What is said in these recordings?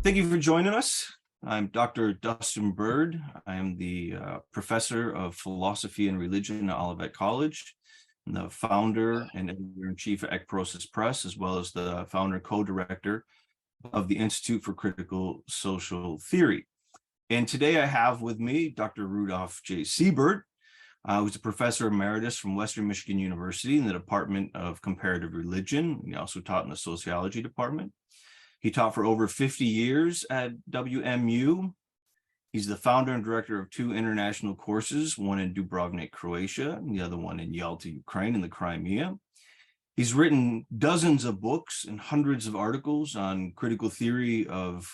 Thank you for joining us. I'm Dr. Dustin Byrd. I am the professor of philosophy and religion at Olivet College, and the founder and editor-in-chief at Ekprosis Press, as well as the founder and co-director of the Institute for Critical Social Theory. And today I have with me Dr. Rudolf J. Siebert, who's a professor emeritus from Western Michigan University in the Department of Comparative Religion. He also taught in the sociology department. He taught for over 50 years at WMU. He's the founder and director of two international courses, one in Dubrovnik, Croatia, and the other one in Yalta, Ukraine, in the Crimea. He's written dozens of books and hundreds of articles on critical theory of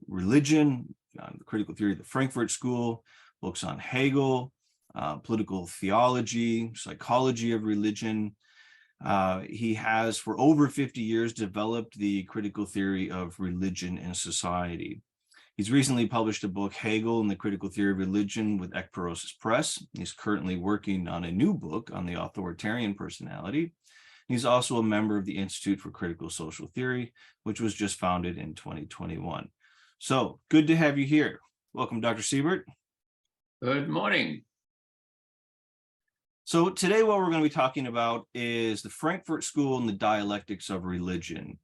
religion, on the critical theory of the Frankfurt School, books on Hegel, political theology, psychology of religion. He has, for over 50 years, developed the critical theory of religion and society. He's recently published a book, Hegel and the Critical Theory of Religion, with Ekprosis Press. He's currently working on a new book on the authoritarian personality. He's also a member of the Institute for Critical Social Theory, which was just founded in 2021. So good to have you here. Welcome, Dr. Siebert. Good morning. So today what we're going to be talking about is the Frankfurt School and the dialectics of religion.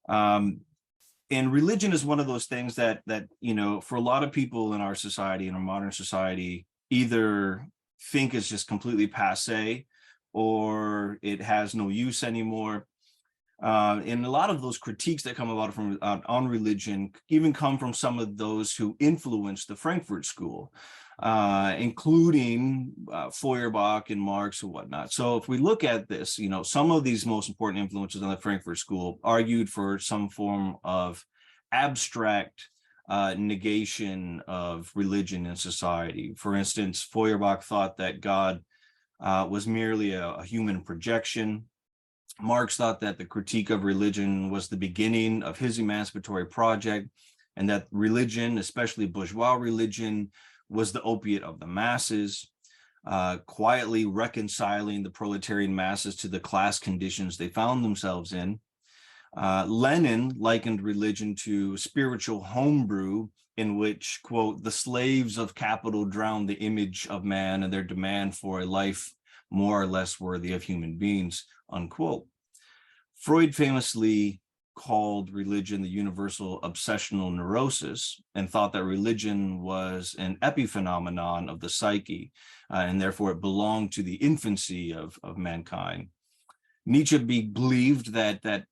And religion is one of those things that for a lot of people in our society, in our modern society, either think is just completely passé or it has no use anymore. And a lot of those critiques that come about from on religion even come from some of those who influenced the Frankfurt School, including Feuerbach and Marx and whatnot. So if we look at this, some of these most important influences on the Frankfurt School argued for some form of abstract negation of religion and society. For instance, Feuerbach thought that God was merely a human projection. Marx thought that the critique of religion was the beginning of his emancipatory project, and that religion, especially bourgeois religion, was the opiate of the masses, quietly reconciling the proletarian masses to the class conditions they found themselves in. Lenin likened religion to spiritual homebrew in which, quote, the slaves of capital drown the image of man and their demand for a life more or less worthy of human beings, unquote. Freud famously called religion the universal obsessional neurosis and thought that religion was an epiphenomenon of the psyche, and therefore it belonged to the infancy of mankind. Nietzsche believed that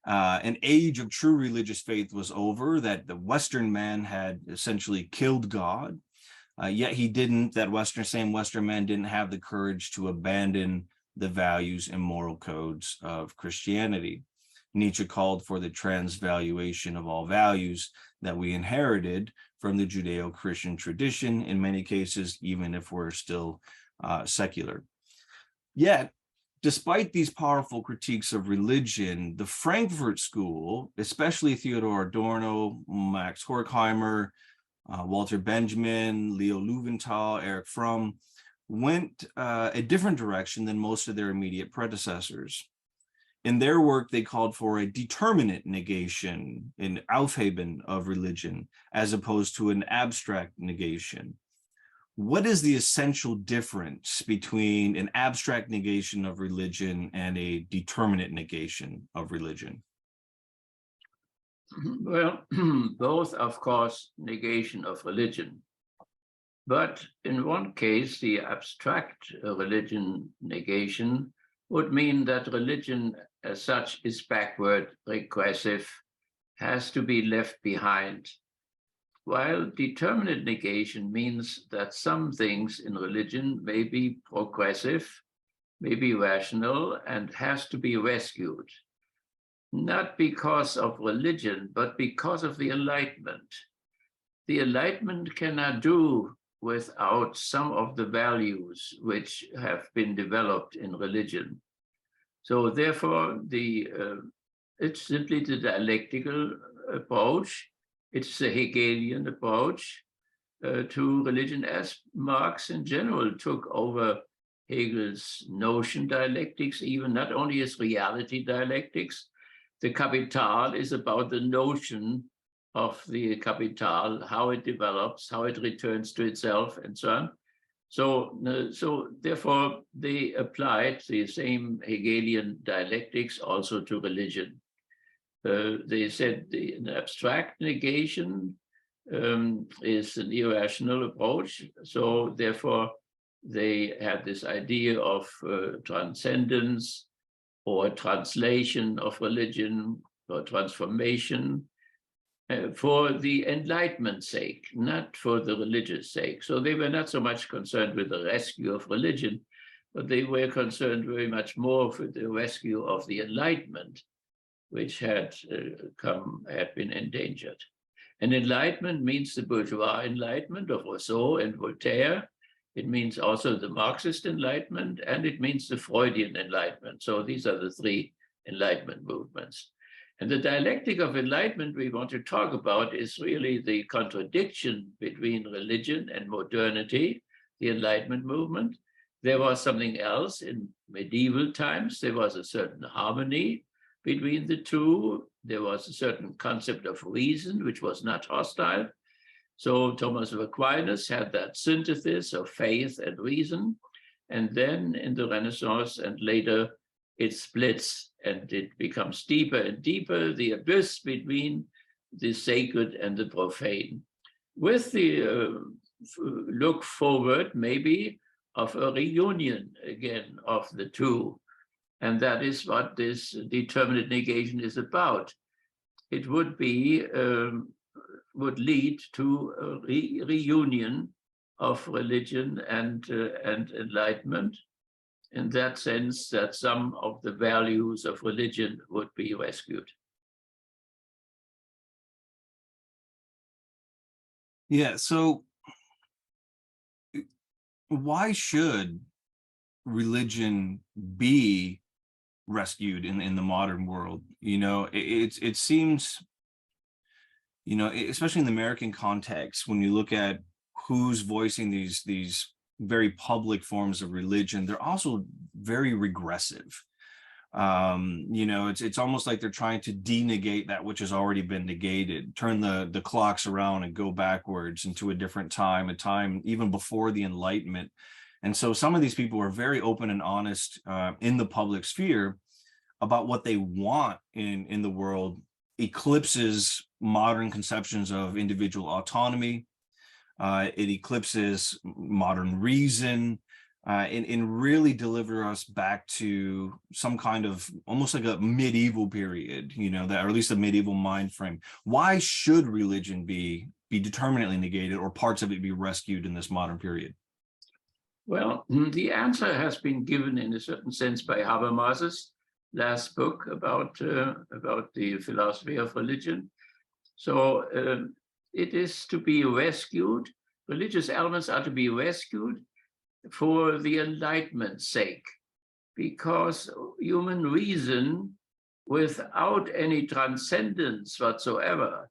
an age of true religious faith was over, that the Western man had essentially killed God, yet that same Western man didn't have the courage to abandon the values and moral codes of Christianity. Nietzsche called for the transvaluation of all values that we inherited from the Judeo-Christian tradition, in many cases, even if we're still secular. Yet, despite these powerful critiques of religion, the Frankfurt School, especially Theodor Adorno, Max Horkheimer, Walter Benjamin, Leo Löwenthal, Erich Fromm, went a different direction than most of their immediate predecessors. In their work, they called for a determinate negation, an Aufheben of religion, as opposed to an abstract negation. What is the essential difference between an abstract negation of religion and a determinate negation of religion? Well, both, of course, negation of religion. But in one case, the abstract religion negation would mean that religion as such is backward, regressive, has to be left behind. While determinate negation means that some things in religion may be progressive, may be rational, and has to be rescued. Not because of religion, but because of the Enlightenment. The Enlightenment cannot do without some of the values which have been developed in religion. So therefore, it's simply the dialectical approach. It's the Hegelian approach to religion, as Marx in general took over Hegel's notion dialectics, even not only his reality dialectics. The Kapital is about the notion of the capital, how it develops, how it returns to itself, and so on. So therefore, they applied the same Hegelian dialectics also to religion. They said an abstract negation is an irrational approach. So therefore, they had this idea of transcendence or translation of religion or transformation for the enlightenment's sake, not for the religious sake. So they were not so much concerned with the rescue of religion, but they were concerned very much more with the rescue of the enlightenment, which had been endangered. And enlightenment means the bourgeois enlightenment of Rousseau and Voltaire. It means also the Marxist enlightenment, and it means the Freudian enlightenment. So these are the three enlightenment movements. And the dialectic of enlightenment we want to talk about is really the contradiction between religion and modernity, the Enlightenment movement. There was something else in medieval times. There was a certain harmony between the two. There was a certain concept of reason, which was not hostile. So Thomas of Aquinas had that synthesis of faith and reason. And then in the Renaissance and later, it splits and it becomes deeper and deeper, the abyss between the sacred and the profane. With the look forward, maybe, of a reunion again of the two. And that is what this determinate negation is about. It would be, would lead to a reunion of religion and enlightenment, in that sense that some of the values of religion would be rescued. Yeah, so why should religion be rescued in the modern world? You know, it seems, you know, especially in the American context, when you look at who's voicing these very public forms of religion, they're also very regressive. You know, it's almost like they're trying to denegate that which has already been negated, turn the clocks around and go backwards into a different time, a time even before the Enlightenment. And so some of these people are very open and honest in the public sphere about what they want in the world, eclipses modern conceptions of individual autonomy. It eclipses modern reason, and really deliver us back to some kind of almost like a medieval period, you know, that, or at least a medieval mind frame. Why should religion be determinately negated, or parts of it be rescued in this modern period? Well, the answer has been given in a certain sense by Habermas's last book about the philosophy of religion. So it is to be rescued. Religious elements are to be rescued for the Enlightenment's sake, because human reason, without any transcendence whatsoever,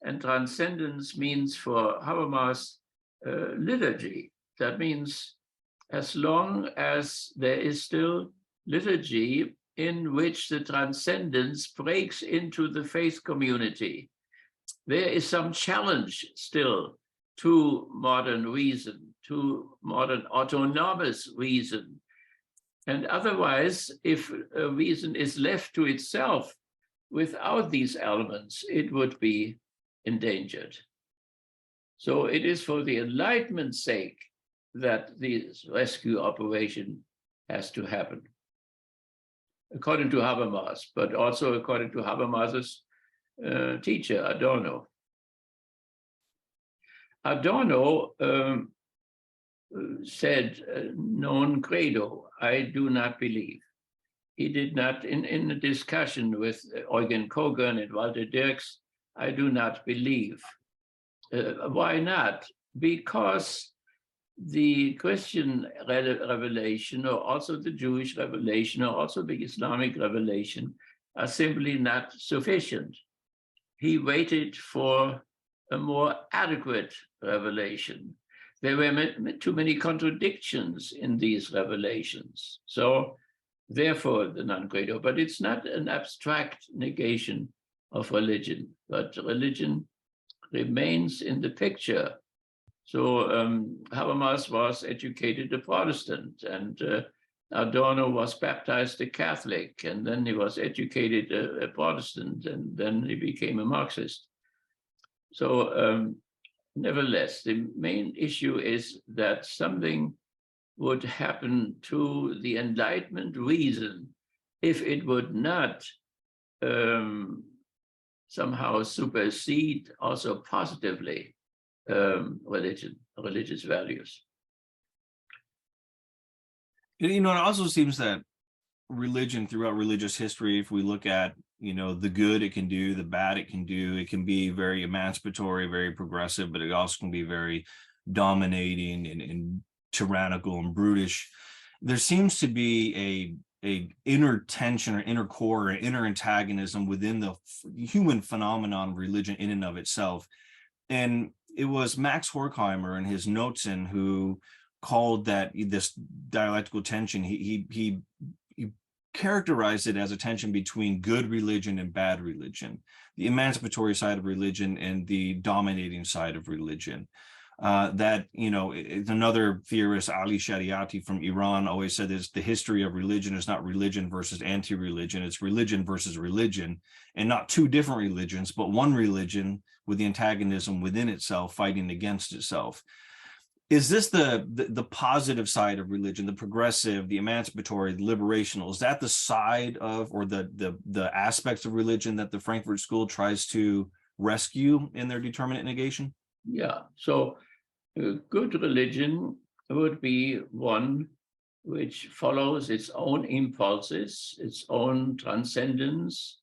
and transcendence means for Habermas liturgy. That means as long as there is still liturgy in which the transcendence breaks into the faith community, there is some challenge still to modern reason, to modern autonomous reason. And otherwise, if a reason is left to itself without these elements, it would be endangered. So it is for the Enlightenment's sake that this rescue operation has to happen, according to Habermas, but also according to Habermas's teacher, Adorno. Adorno said, non credo, I do not believe. He did not, in a discussion with Eugen Kogan and Walter Dirks, I do not believe. Why not? Because the Christian revelation, or also the Jewish revelation, or also the Islamic revelation, are simply not sufficient. He waited for a more adequate revelation. There were too many contradictions in these revelations. So therefore, the non credo, but it's not an abstract negation of religion, but religion remains in the picture. So Habermas was educated a Protestant, and Adorno was baptized a Catholic, and then he was educated a Protestant, and then he became a Marxist. So nevertheless, the main issue is that something would happen to the Enlightenment reason if it would not somehow supersede also positively religious values. You know, it also seems that religion throughout religious history, if we look at, you know, the good it can do, the bad it can do, it can be very emancipatory, very progressive, but it also can be very dominating and tyrannical and brutish. There seems to be a inner tension or inner core or inner antagonism within the human phenomenon of religion in and of itself. And it was Max Horkheimer and his Notzen who called that this dialectical tension. He characterized it as a tension between good religion and bad religion, the emancipatory side of religion and the dominating side of religion. That, you know, another theorist, Ali Shariati from Iran, always said this: the history of religion is not religion versus anti-religion, it's religion versus religion, and not two different religions, but one religion with the antagonism within itself fighting against itself. Is this the positive side of religion, the progressive, the emancipatory, the liberational? Is that the side of, or the aspects of religion that the Frankfurt School tries to rescue in their determinate negation? Yeah, so good religion would be one which follows its own impulses, its own transcendence,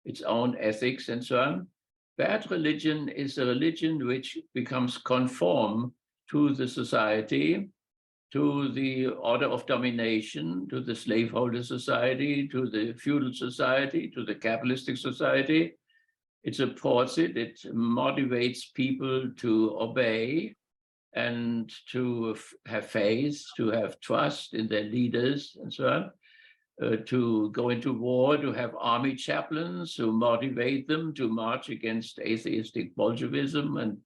its own ethics, and so on. Bad religion is a religion which becomes conform to the society, to the order of domination, to the slaveholder society, to the feudal society, to the capitalistic society. It supports it, it motivates people to obey and to have faith, to have trust in their leaders, and so on, to go into war, to have army chaplains who motivate them to march against atheistic Bolshevism, and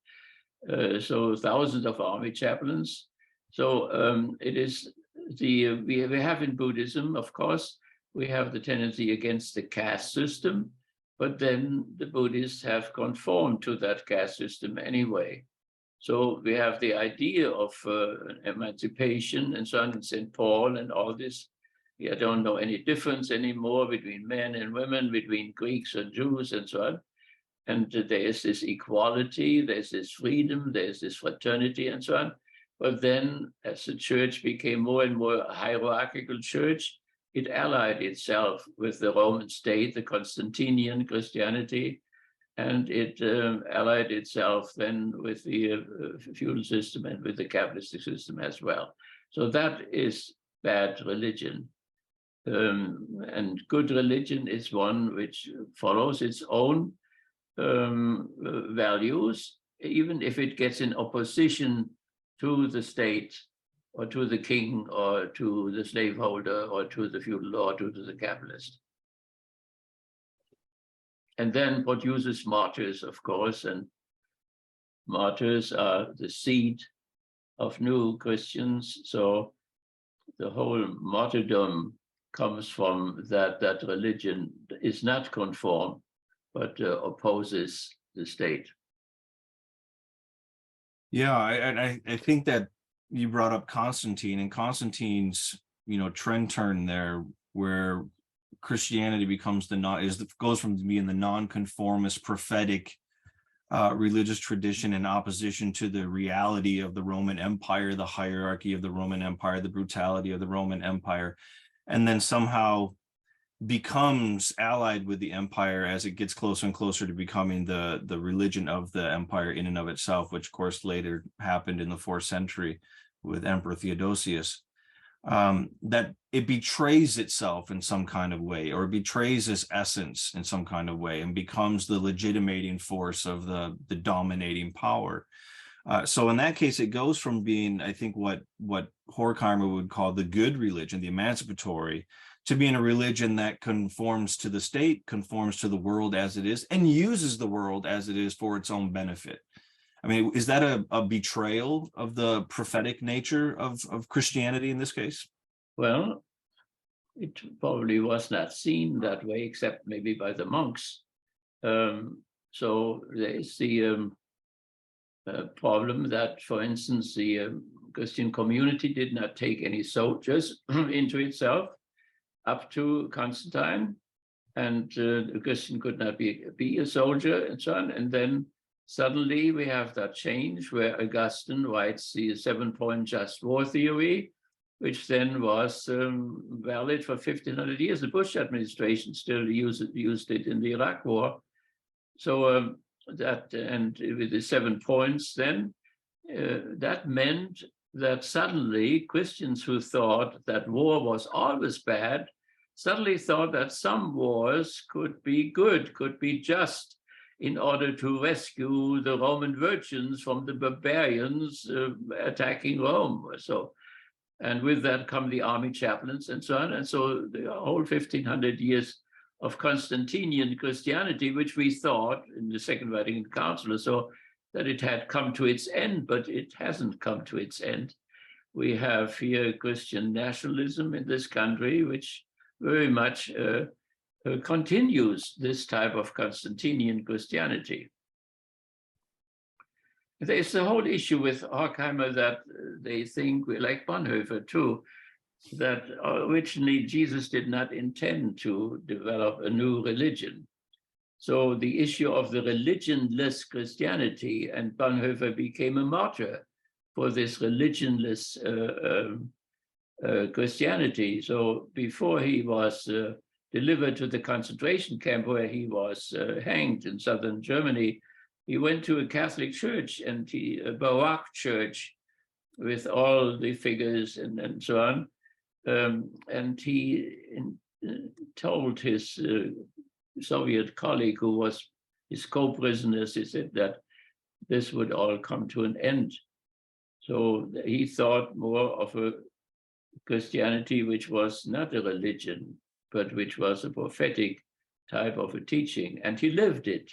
so thousands of army chaplains. So it is we have in Buddhism, of course, we have the tendency against the caste system, but then the Buddhists have conformed to that caste system anyway. So we have the idea of emancipation and so on in St. Paul and all this. I don't know any difference anymore between men and women, between Greeks and Jews and so on. And there is this equality, there's this freedom, there's this fraternity and so on. But then as the church became more and more a hierarchical church, it allied itself with the Roman state, the Constantinian Christianity, and it allied itself then with the feudal system and with the capitalistic system as well. So that is bad religion. And good religion is one which follows its own values, even if it gets in opposition to the state or to the king or to the slaveholder or to the feudal or to the capitalist. And then produces martyrs, of course, and martyrs are the seed of new Christians. So the whole martyrdom comes from that religion is not conform, but opposes the state. Yeah, I think that you brought up Constantine and Constantine's, you know, trend turn there, where Christianity becomes goes from being the nonconformist prophetic religious tradition in opposition to the reality of the Roman Empire, the hierarchy of the Roman Empire, the brutality of the Roman Empire, and then somehow becomes allied with the empire as it gets closer and closer to becoming the religion of the empire in and of itself, which of course later happened in the 4th century with Emperor Theodosius. That it betrays itself in some kind of way, or betrays its essence in some kind of way, and becomes the legitimating force of the dominating power. So in that case, it goes from being, I think, what Horkheimer would call the good religion, the emancipatory, to being a religion that conforms to the state, conforms to the world as it is, and uses the world as it is for its own benefit. I mean, is that a betrayal of the prophetic nature of Christianity in this case? Well, it probably was not seen that way, except maybe by the monks. So there is the problem that, for instance, the Christian community did not take any soldiers into itself up to Constantine, and the Christian could not be a soldier and so on. And then suddenly we have that change where Augustine writes the 7-point just war theory, which then was valid for 1,500 years. The Bush administration still used it in the Iraq War. So and with the 7 points then, that meant that suddenly Christians who thought that war was always bad suddenly thought that some wars could be good, could be just, in order to rescue the Roman virgins from the barbarians attacking Rome. So, and with that come the army chaplains and so on. And so the whole 1,500 years of Constantinian Christianity, which we thought in the Second Vatican Council or so, that it had come to its end, but it hasn't come to its end. We have here Christian nationalism in this country, which very much continues this type of Constantinian Christianity. There's the whole issue with Horkheimer that they think, like Bonhoeffer too, that originally Jesus did not intend to develop a new religion. So the issue of the religionless Christianity, and Bonhoeffer became a martyr for this religionless Christianity. So before he was delivered to the concentration camp where he was hanged in southern Germany, he went to a Catholic church, and a Baroque church with all the figures and so on. And he told his Soviet colleague, who was his co-prisoners, he said that this would all come to an end. So he thought more of a Christianity which was not a religion, but which was a prophetic type of a teaching. And he lived it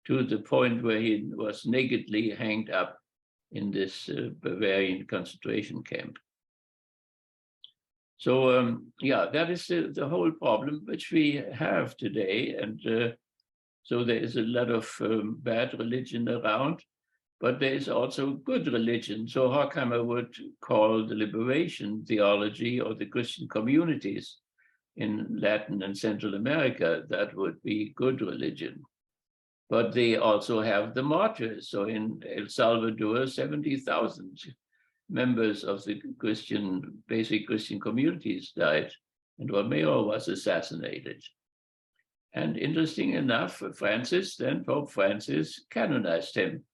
to the point where he was nakedly hanged up in this Bavarian concentration camp. So yeah, that is the whole problem which we have today. And so there is a lot of bad religion around, but there is also good religion. So Horkheimer would call the liberation theology, or the Christian communities in Latin and Central America, that would be good religion. But they also have the martyrs. So in El Salvador, 70,000 members of the basic Christian communities died, and Romero was assassinated. And interesting enough, Pope Francis canonized him.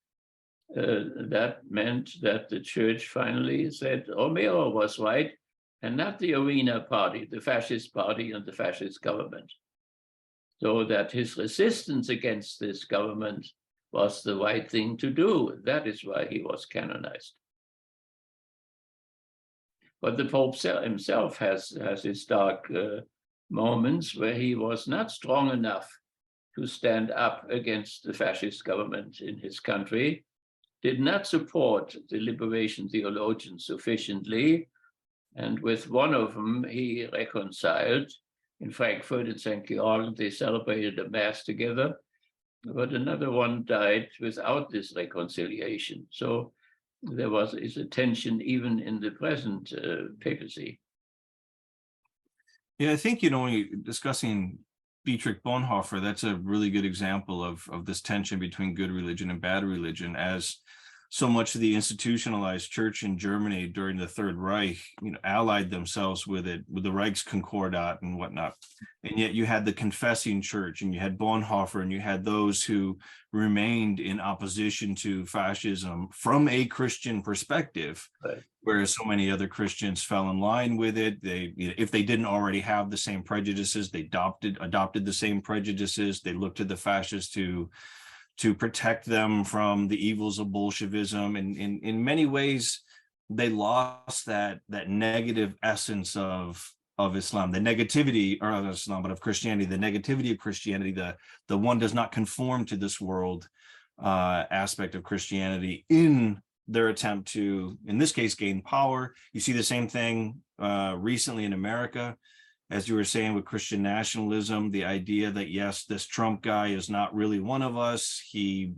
That meant that the church finally said Romero was right, and not the Arena Party, the fascist party and the fascist government. So that his resistance against this government was the right thing to do. That is why he was canonized. But the Pope himself has his dark moments where he was not strong enough to stand up against the fascist government in his country, did not support the liberation theologians sufficiently, and with one of them he reconciled in Frankfurt and St. Georg. They celebrated a mass together, but another one died without this reconciliation. So there is a tension even in the present papacy. Yeah, I think, when you're discussing Dietrich Bonhoeffer, that's a really good example of this tension between good religion and bad religion, as so much of the institutionalized church in Germany during the Third Reich, allied themselves with it, with the Reichskonkordat and whatnot. And yet you had the confessing church, and you had Bonhoeffer, and you had those who remained in opposition to fascism from a Christian perspective, right, whereas so many other Christians fell in line with it. They, if they didn't already have the same prejudices, they adopted the same prejudices. They looked to the fascists to protect them from the evils of Bolshevism. And in many ways, they lost that negative essence of of Islam, the negativity, or not of Islam, but of Christianity, the negativity of Christianity, the one does not conform to this world aspect of Christianity in their attempt to, in this case, gain power. You see the same thing recently in America, as you were saying, with Christian nationalism, the idea that, yes, this Trump guy is not really one of us. He,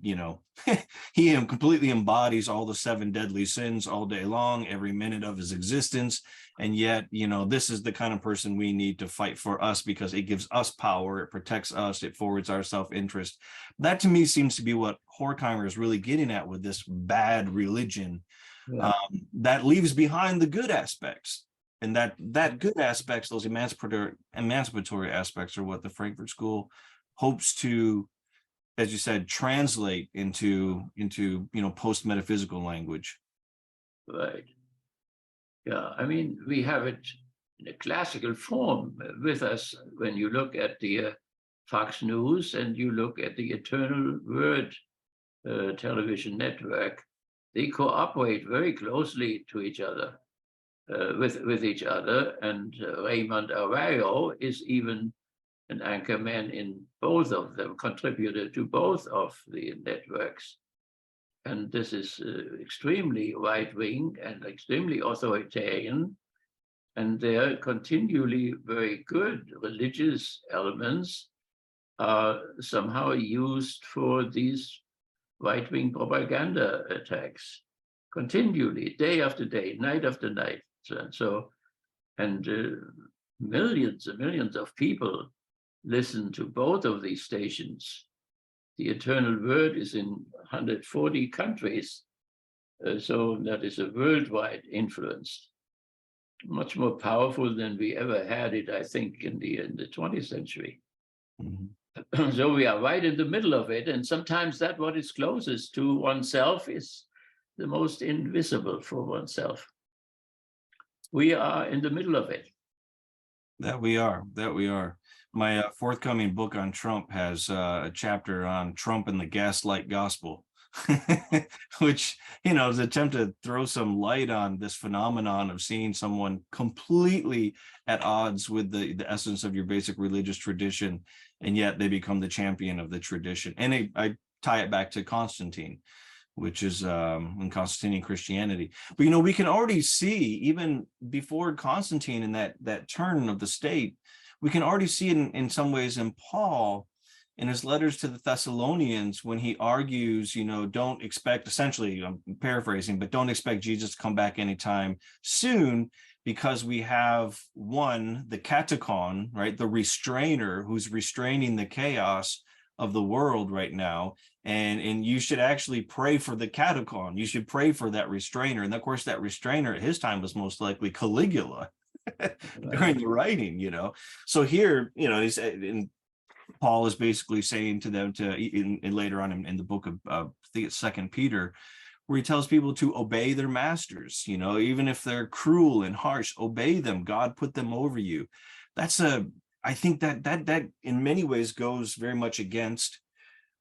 he completely embodies all the 7 deadly sins all day long, every minute of his existence. And yet, this is the kind of person we need to fight for us because it gives us power, it protects us, it forwards our self-interest. That to me seems to be what Horkheimer is really getting at with this bad religion, that leaves behind the good aspects. And that good aspects, those emancipatory aspects, are what the Frankfurt School hopes to, as you said, translate into post-metaphysical language. Right. Yeah, I mean, we have it in a classical form with us when you look at the Fox News and you look at the Eternal Word television network. They cooperate very closely to each other. With each other, and Raymond Arroyo is even an anchorman in both of them, contributed to both of the networks. And this is extremely right-wing and extremely authoritarian, and their continually very good religious elements are somehow used for these right-wing propaganda attacks, continually, day after day, night after night. And millions and millions of people listen to both of these stations. The Eternal Word is in 140 countries, so that is a worldwide influence, much more powerful than we ever had it, I think, in the 20th century. Mm-hmm. So we are right in the middle of it, and sometimes that what is closest to oneself is the most invisible for oneself. We are in the middle of it. That we are. My forthcoming book on Trump has a chapter on Trump and the gaslight gospel, which, is an attempt to throw some light on this phenomenon of seeing someone completely at odds with the essence of your basic religious tradition, and yet they become the champion of the tradition. And I tie it back to Constantine, which is in Constantinian Christianity. But, we can already see, even before Constantine and that turn of the state, we can already see it in some ways in Paul, in his letters to the Thessalonians, when he argues, don't expect, essentially, I'm paraphrasing, but don't expect Jesus to come back anytime soon, because we have the katechon, right, the restrainer who's restraining the chaos of the world right now, and you should actually pray for the katechon. You should pray for that restrainer. And of course, that restrainer at his time was most likely Caligula during the writing. So here, he's in Paul is basically saying to them later on in the book of I think it's 2 Peter, where he tells people to obey their masters. Even if they're cruel and harsh, obey them. God put them over you. I think that in many ways goes very much against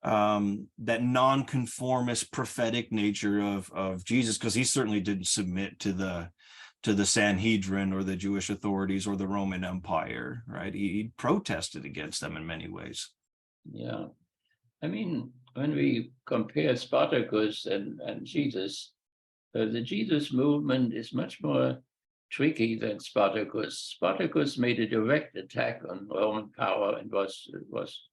that nonconformist prophetic nature of Jesus, because he certainly didn't submit to the Sanhedrin or the Jewish authorities or the Roman Empire, right? He protested against them in many ways. Yeah, I mean, when we compare Spartacus and Jesus, the Jesus movement is much more tricky than Spartacus. Spartacus made a direct attack on Roman power and was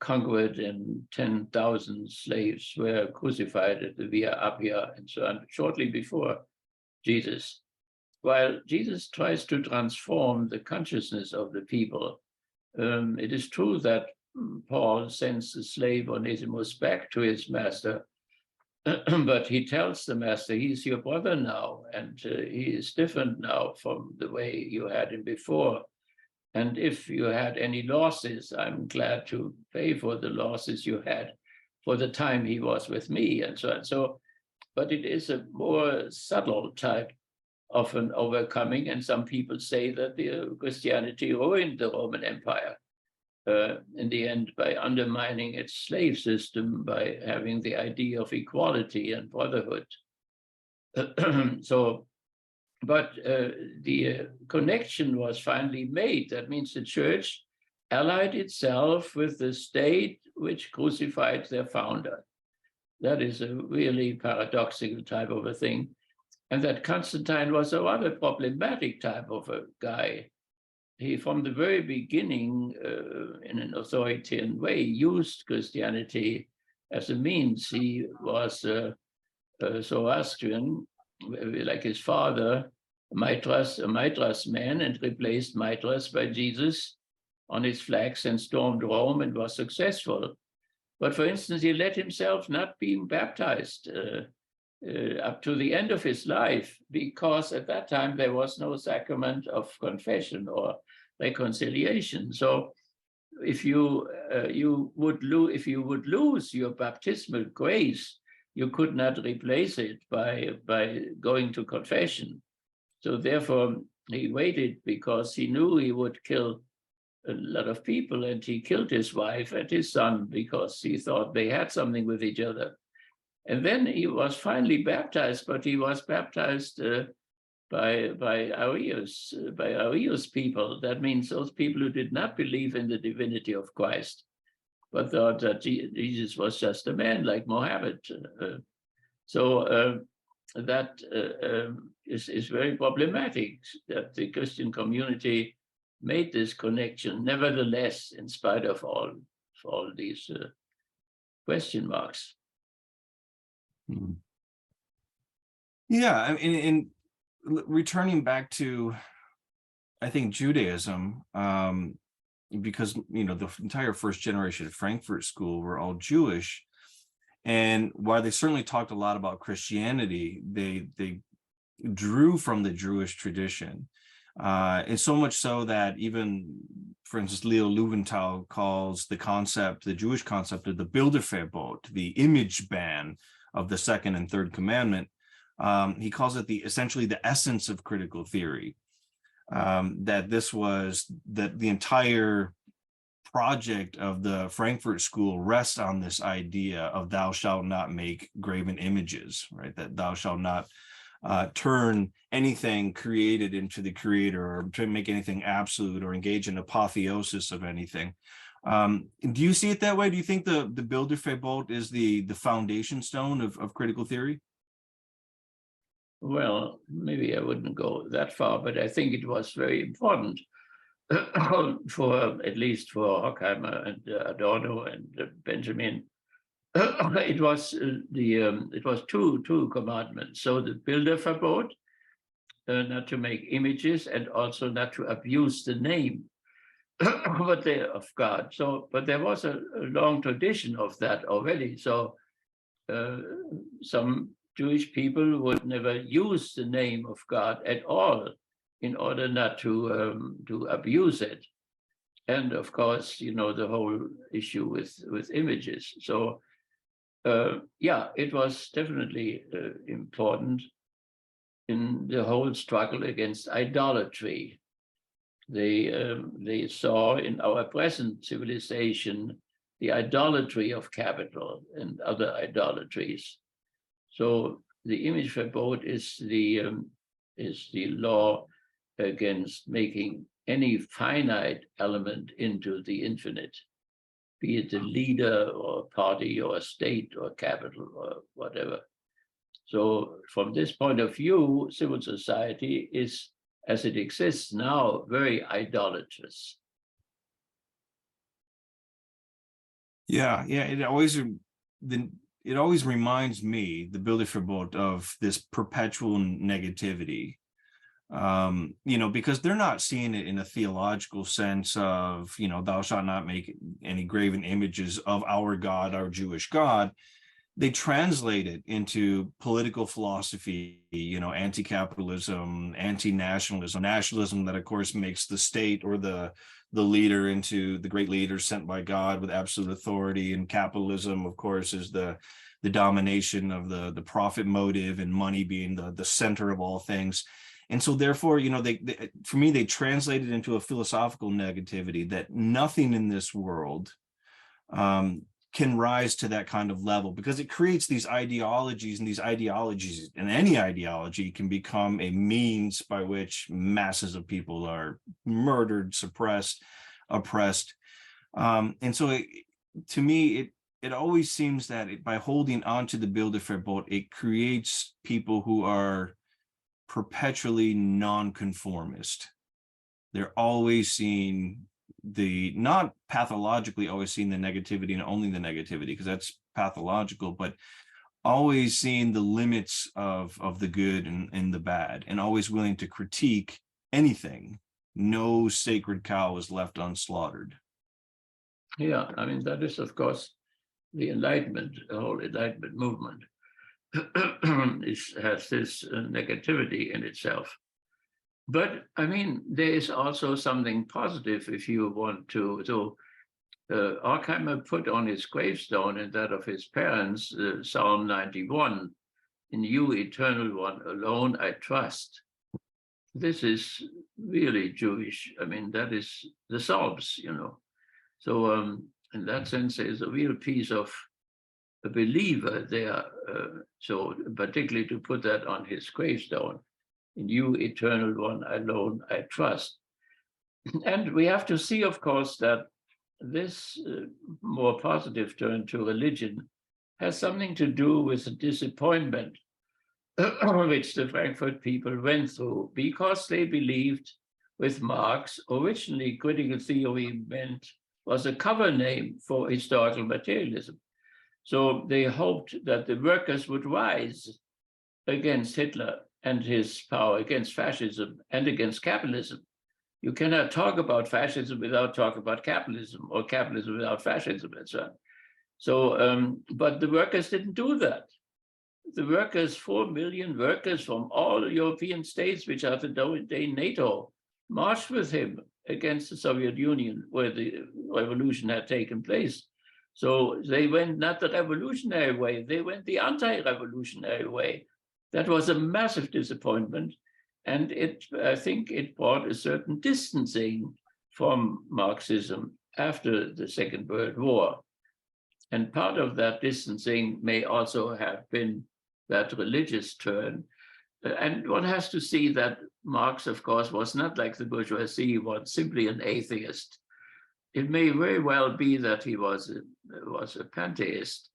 conquered, and 10,000 slaves were crucified at the Via Appia and so on, shortly before Jesus. While Jesus tries to transform the consciousness of the people, it is true that Paul sends the slave Onesimus back to his master, but he tells the master, he's your brother now, and he is different now from the way you had him before. And if you had any losses, I'm glad to pay for the losses you had for the time he was with me, and so on. So, but it is a more subtle type of an overcoming, and some people say that the Christianity ruined the Roman Empire in the end by undermining its slave system, by having the idea of equality and brotherhood. So But the connection was finally made. That means the church allied itself with the state which crucified their founder. That is a really paradoxical type of a thing. And that Constantine was a rather problematic type of a guy. He, from the very beginning, in an authoritarian way, used Christianity as a means. He was Zoroastrian, like his father, a Mithras man, and replaced Mithras by Jesus on his flags and stormed Rome and was successful. But for instance, he let himself not being baptized up to the end of his life, because at that time there was no sacrament of confession or reconciliation. So if you would lose your baptismal grace, you could not replace it by going to confession. So therefore, he waited because he knew he would kill a lot of people, and he killed his wife and his son because he thought they had something with each other. And then he was finally baptized, but he was baptized by Arius people. That means those people who did not believe in the divinity of Christ, but thought that Jesus was just a man like Mohammed. That is very problematic, that the Christian community made this connection, nevertheless, in spite of all these question marks. Yeah, I mean, in returning back to, I think, Judaism, because the entire first generation of Frankfurt School were all Jewish, and while they certainly talked a lot about Christianity, they drew from the Jewish tradition, and so much so that even, for instance, Leo Löwenthal calls the Jewish concept of the Bilderverbot, the image ban of the second and third commandment. He calls it essentially the essence of critical theory. That the entire project of the Frankfurt School rests on this idea of thou shalt not make graven images, right? That thou shalt not turn anything created into the creator, or to make anything absolute, or engage in apotheosis of anything. Do you see it that way? Do you think the Bilderverbot is the foundation stone of critical theory? Well, maybe I wouldn't go that far, but I think it was very important at least for Horkheimer and Adorno and Benjamin. It was two commandments. So the Bilderverbot, not to make images, and also not to abuse the name of God. But there was a long tradition of that already. So some Jewish people would never use the name of God at all in order not to abuse it. And of course, the whole issue with images. So it was definitely important in the whole struggle against idolatry. They saw in our present civilization the idolatry of capital and other idolatries. So the image verbot is the law against making any finite element into the infinite, be it a leader or a party or a state or capital or whatever. So from this point of view, civil society is, as it exists now, very idolatrous. Yeah. It always reminds me, the Bilderverbot, of this perpetual negativity. Because they're not seeing it in a theological sense of, thou shalt not make any graven images of our God, our Jewish God. They translate it into political philosophy, anti-capitalism, anti-nationalism, nationalism that, of course, makes the state or the leader into the great leader sent by God with absolute authority, and capitalism, of course, is the domination of the profit motive, and money being the center of all things. And so therefore, for me, they translate it into a philosophical negativity that nothing in this world can rise to that kind of level, because it creates these ideologies, and any ideology can become a means by which masses of people are murdered, suppressed, oppressed. And so to me, it always seems that by holding on to the Bilderverbot, it creates people who are perpetually nonconformist. They're always seeing not pathologically always seeing the negativity and only the negativity, because that's pathological, but always seeing the limits of the good and the bad, and always willing to critique anything. No sacred cow is left unslaughtered. Yeah, I mean, that is, of course, the Enlightenment, the whole Enlightenment movement has this negativity in itself. But I mean, there is also something positive if you want to. So Horkheimer put on his gravestone and that of his parents, Psalm 91, "In you, eternal one, alone I trust." This is really Jewish. I mean, that is the Psalms, you know. So in that sense, there's a real piece of a believer there. So particularly to put that on his gravestone, "In you, eternal one, alone I trust." And we have to see, of course, that this more positive turn to religion has something to do with the disappointment which the Frankfurt people went through, because they believed with Marx, originally critical theory was a cover name for historical materialism. So they hoped that the workers would rise against Hitler and his power, against fascism and against capitalism. You cannot talk about fascism without talking about capitalism, or capitalism without fascism, and so on. So, but the workers didn't do that. The workers, 4 million workers from all European states, which are today NATO, marched with him against the Soviet Union, where the revolution had taken place. So they went not the revolutionary way, they went the anti-revolutionary way. That was a massive disappointment. And I think it brought a certain distancing from Marxism after the Second World War. And part of that distancing may also have been that religious turn. And one has to see that Marx, of course, was not like the bourgeoisie, he was simply an atheist. It may very well be that he was a pantheist.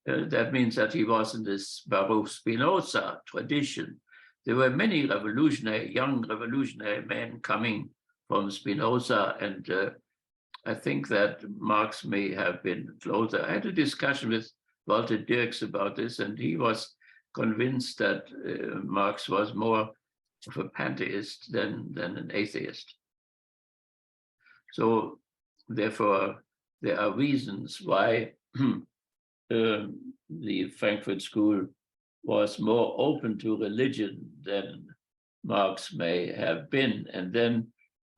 That means that he was in this Baruch Spinoza tradition. There were many young revolutionary men coming from Spinoza, and I think that Marx may have been closer. I had a discussion with Walter Dirks about this, and he was convinced that Marx was more of a pantheist than an atheist. So therefore, there are reasons why the Frankfurt School was more open to religion than Marx may have been. And then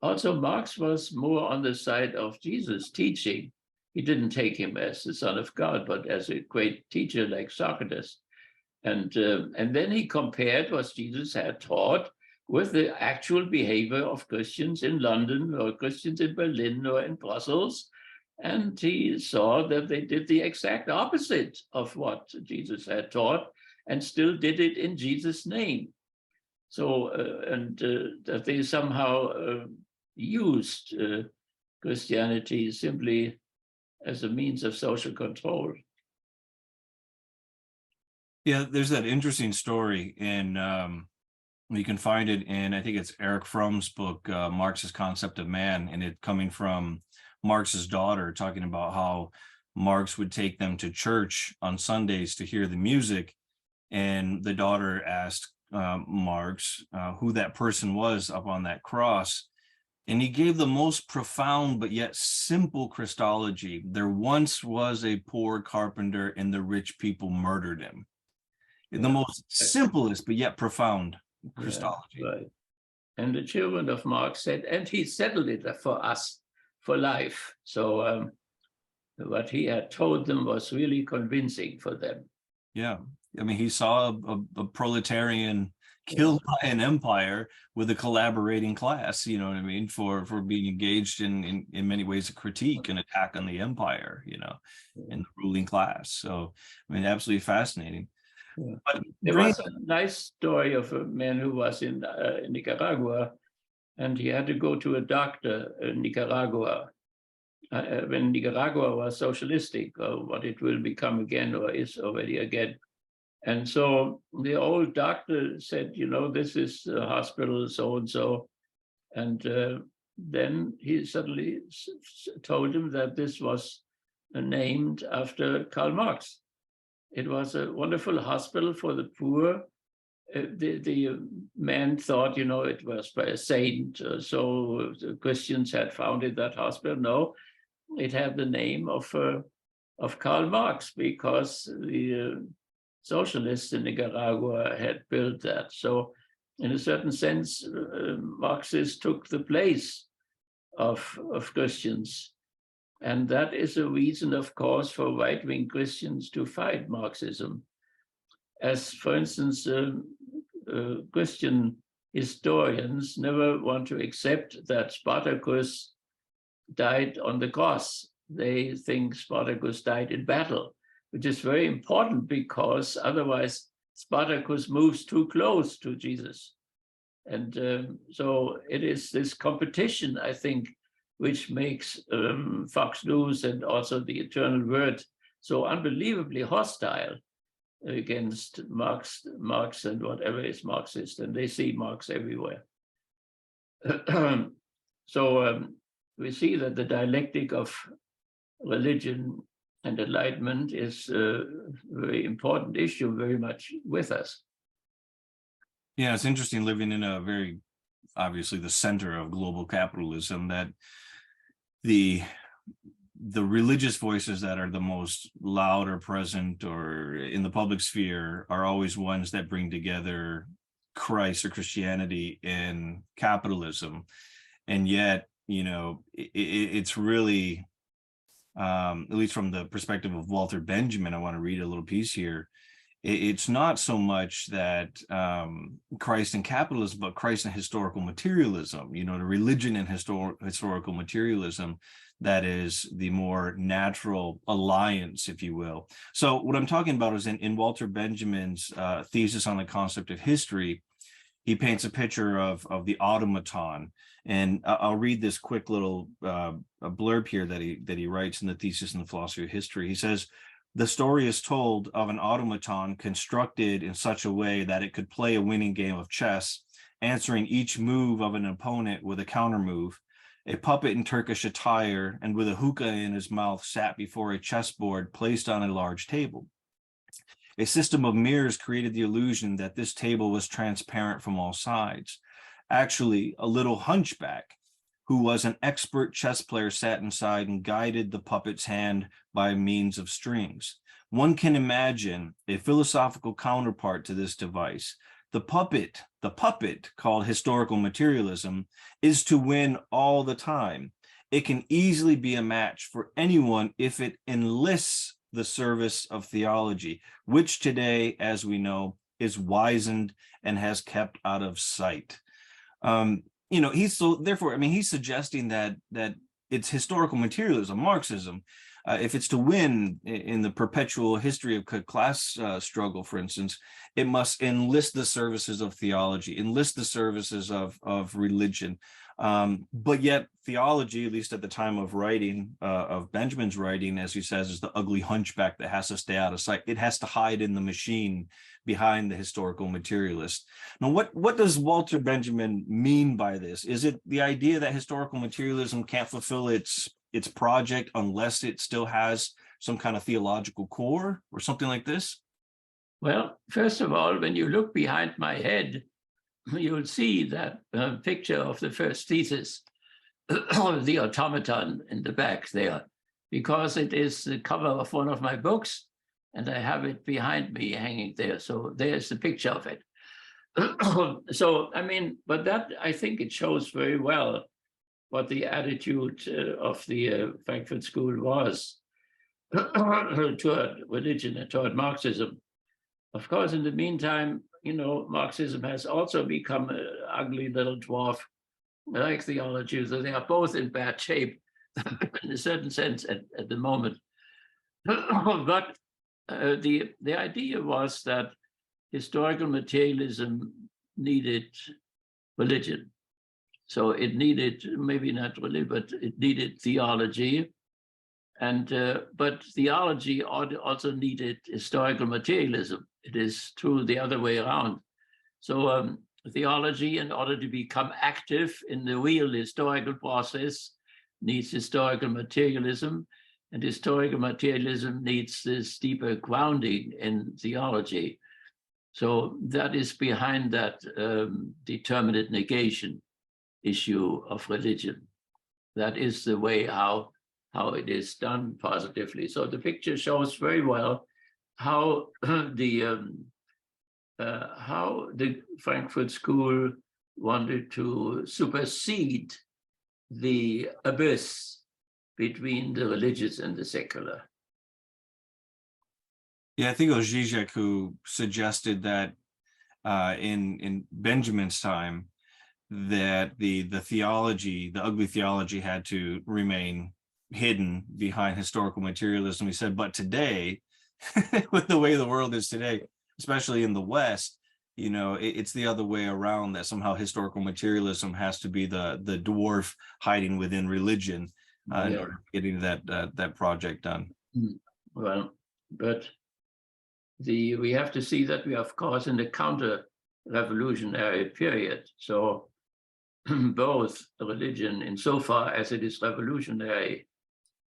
also Marx was more on the side of Jesus' teaching. He didn't take him as the Son of God, but as a great teacher like Socrates. And then he compared what Jesus had taught with the actual behavior of Christians in London or Christians in Berlin or in Brussels. And he saw that they did the exact opposite of what Jesus had taught, and still did it in Jesus' name. So, that they somehow used Christianity simply as a means of social control. Yeah, there's that interesting story in, you can find it in, I think it's Erich Fromm's book, Marx's Concept of Man, and it coming from Marx's daughter, talking about how Marx would take them to church on Sundays to hear the music. And the daughter asked Marx who that person was up on that cross. And he gave the most profound but yet simple Christology. There once was a poor carpenter and the rich people murdered him. The most simplest but yet profound Christology. Yeah, right. And the children of Marx said, and he settled it for us for life. So what he had told them was really convincing for them. Yeah. I mean, he saw a proletarian killed by an empire with a collaborating class, you know what I mean, for being engaged in many ways a critique and attack on the empire, you know, and the ruling class. So I mean, absolutely fascinating. Yeah. But There was a nice story of a man who was in Nicaragua, and he had to go to a doctor in Nicaragua when Nicaragua was socialistic, or what it will become again, or is already again. And so the old doctor said, you know, this is a hospital so-and-so. And then he suddenly told him that this was named after Karl Marx. It was a wonderful hospital for the poor. The man thought, you know, it was by a saint, so the Christians had founded that hospital. No, it had the name of Karl Marx, because the socialists in Nicaragua had built that. So in a certain sense, Marxists took the place of Christians. And that is a reason, of course, for right-wing Christians to fight Marxism. As, for instance, Christian historians never want to accept that Spartacus died on the cross. They think Spartacus died in battle, which is very important, because otherwise Spartacus moves too close to Jesus. And so it is this competition, I think, which makes Fox News and also the Eternal Word so unbelievably hostile against Marx and whatever is Marxist, and they see Marx everywhere. So we see that the dialectic of religion and enlightenment is a very important issue, very much with us. yeah, it's interesting living in a very, obviously the center of global capitalism, that the religious voices that are the most loud or present or in the public sphere are always ones that bring together Christ or Christianity in capitalism. And yet, you know, it's really, at least from the perspective of Walter Benjamin, I want to read a little piece here. It's not so much that Christ and capitalism, but Christ and historical materialism, you know, the religion and historical materialism, that is the more natural alliance, if you will. So what I'm talking about is in Walter Benjamin's thesis on the concept of history, he paints a picture of the automaton. And I'll read this quick little blurb here that he writes in the thesis in the philosophy of history. He says, "The story is told of an automaton constructed in such a way that it could play a winning game of chess, answering each move of an opponent with a counter move. A puppet in Turkish attire and with a hookah in his mouth sat before a chessboard placed on a large table. A system of mirrors created the illusion that this table was transparent from all sides. Actually, a little hunchback who was an expert chess player sat inside and guided the puppet's hand by means of strings. One can imagine a philosophical counterpart to this device. The puppet called historical materialism is to win all the time. It can easily be a match for anyone if it enlists the service of theology, which today, as we know, is wizened and has kept out of sight." You know, he's suggesting that it's historical materialism, Marxism. If it's to win in the perpetual history of class struggle, for instance, it must enlist the services of theology, enlist the services of religion. But yet theology, at least at the time of writing, of Benjamin's writing, as he says, is the ugly hunchback that has to stay out of sight. It has to hide in the machine behind the historical materialist. Now, what does Walter Benjamin mean by this? Is it the idea that historical materialism can't fulfill its project unless it still has some kind of theological core or something like this? Well, first of all, when you look behind my head, you'll see that picture of the first thesis, the automaton in the back there, because it is the cover of one of my books, and I have it behind me hanging there. So there's the picture of it. So, I mean, but that, I think it shows very well what the attitude of the Frankfurt School was toward religion and toward Marxism. of course, in the meantime, Marxism has also become an ugly little dwarf, like theology. So they are both in bad shape in a certain sense at the moment. But the idea was that historical materialism needed religion. So it needed, maybe not religion, but it needed theology. And but theology also needed historical materialism. It is true the other way around. So theology, in order to become active in the real historical process, needs historical materialism, and historical materialism needs this deeper grounding in theology. So that is behind that determinate negation issue of religion. That is the way how it is done positively. So the picture shows very well how the Frankfurt School wanted to supersede the abyss between the religious and the secular. Yeah, I think it was Zizek who suggested that in Benjamin's time, that the theology, the ugly theology, had to remain hidden behind historical materialism. He said, but today, with the way the world is today, especially in the West, it's the other way around, that somehow historical materialism has to be the dwarf hiding within religion in order to getting that project done. Well, but we have to see that we are, of course, in the counter-revolutionary period. So both religion, insofar as it is revolutionary,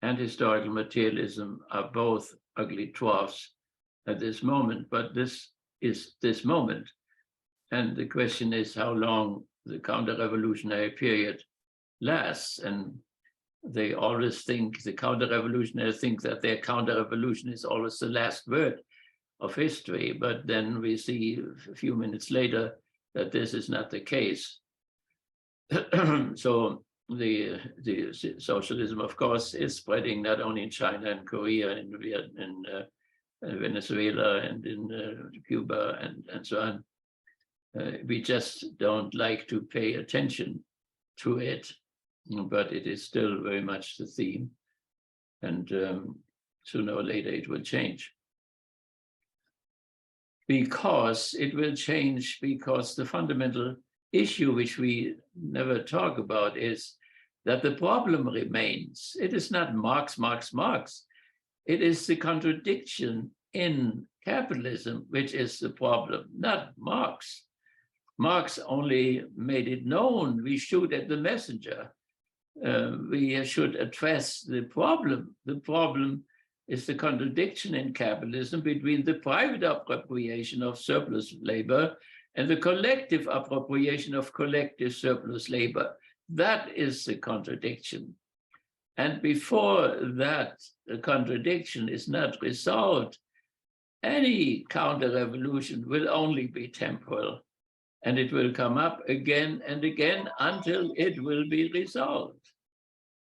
and historical materialism are both ugly dwarfs at this moment. But this is this moment. And the question is how long the counter-revolutionary period lasts. And they always think, the counter-revolutionaries think that their counter-revolution is always the last word of history. But then we see a few minutes later that this is not the case. So the socialism, of course, is spreading not only in China and Korea and in Venezuela and in Cuba and so on. We just don't like to pay attention to it, but it is still very much the theme. And sooner or later it will change. Because it will change, because the fundamental issue which we never talk about is that the problem remains. It is not Marx, Marx, Marx. It is the contradiction in capitalism which is the problem, not Marx. Marx only made it known. We shoot at the messenger. We should address the problem. The problem is the contradiction in capitalism between the private appropriation of surplus labor and the collective appropriation of collective surplus labor. That is the contradiction. And before that contradiction is not resolved, any counter-revolution will only be temporal, and it will come up again and again until it will be resolved.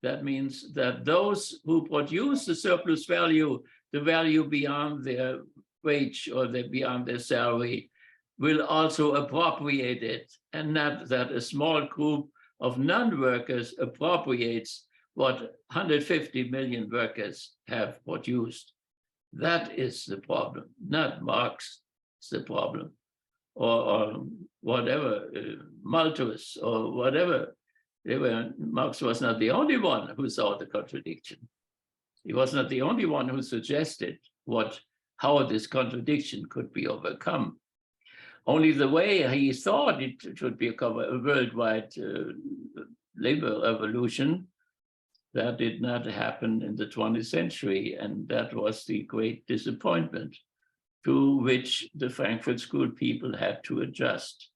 That means that those who produce the surplus value, the value beyond their wage or beyond their salary, will also appropriate it, and not that a small group of non-workers appropriates what 150 million workers have produced. That is the problem, not Marx is the problem, or whatever, Malthus, or whatever. Marx was not the only one who saw the contradiction. He was not the only one who suggested how this contradiction could be overcome. Only the way he thought it should become a worldwide labor revolution, that did not happen in the 20th century. And that was the great disappointment to which the Frankfurt School people had to adjust.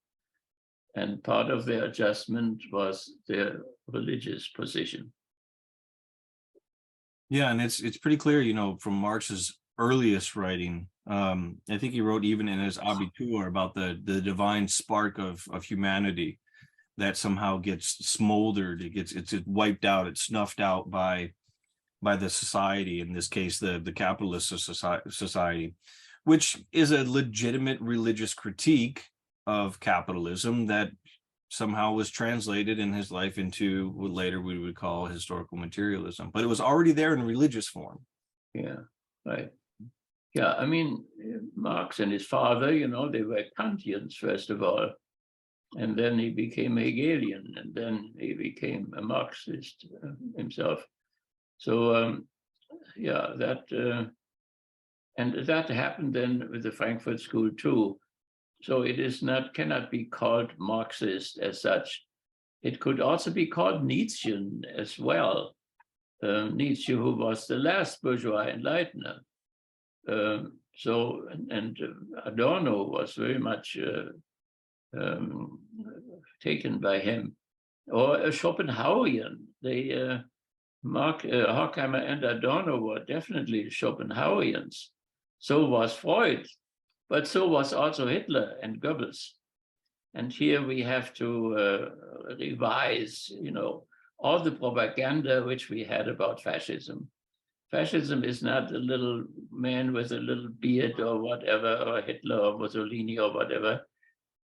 And part of their adjustment was their religious position. Yeah, and it's pretty clear, from Marx's earliest writing. I think he wrote even in his Abitur about the divine spark of humanity that somehow gets smoldered, it's wiped out, it's snuffed out by the society, in this case the capitalist society. which is a legitimate religious critique of capitalism that somehow was translated in his life into what later we would call historical materialism. But it was already there in religious form. Yeah, right. Yeah, I mean, Marx and his father, they were Kantians, first of all. And then he became Hegelian, and then he became a Marxist himself. So, yeah, and that happened then with the Frankfurt School too. So it cannot be called Marxist as such. It could also be called Nietzschean as well. Nietzsche, who was the last bourgeois enlightener. And Adorno was very much taken by him, or a Schopenhauerian. Horkheimer and Adorno were definitely Schopenhauerians. So was Freud, but so was also Hitler and Goebbels. And here we have to revise, all the propaganda which we had about fascism. Fascism is not a little man with a little beard or whatever, or Hitler or Mussolini or whatever.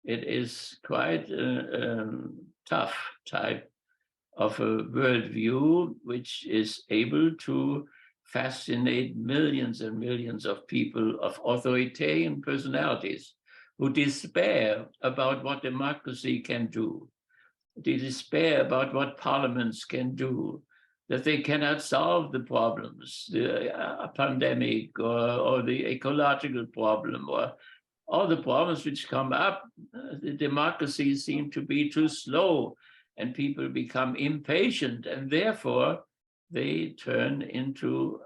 It is quite a tough type of a worldview which is able to fascinate millions and millions of people, of authoritarian personalities who despair about what democracy can do. They despair about what parliaments can do, that they cannot solve the problems, the pandemic or the ecological problem, or all the problems which come up. The democracies seem to be too slow, and people become impatient, and therefore they turn into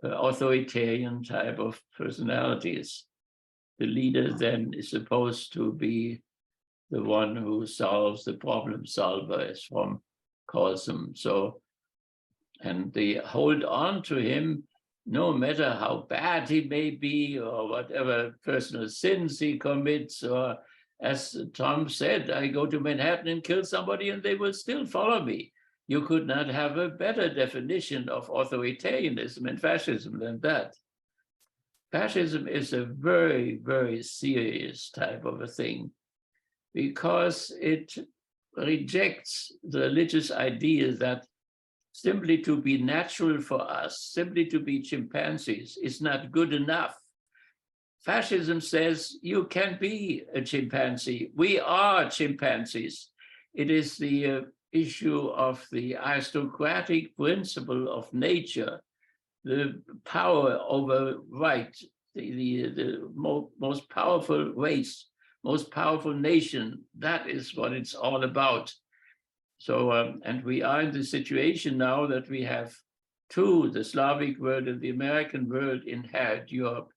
authoritarian type of personalities. The leader then is supposed to be the one who solves, the problem solver, as Fromm calls him. So, and they hold on to him no matter how bad he may be or whatever personal sins he commits, or as Tom said, I go to Manhattan and kill somebody and they will still follow me. You could not have a better definition of authoritarianism and fascism than that. Fascism is a very, very serious type of a thing because it rejects the religious idea that simply to be natural for us, simply to be chimpanzees is not good enough. Fascism says you can be a chimpanzee. We are chimpanzees. It is the issue of the aristocratic principle of nature, the power over right, the most powerful race, most powerful nation. That is what it's all about. So, and we are in the situation now that we have two, the Slavic world and the American world, inherit Europe.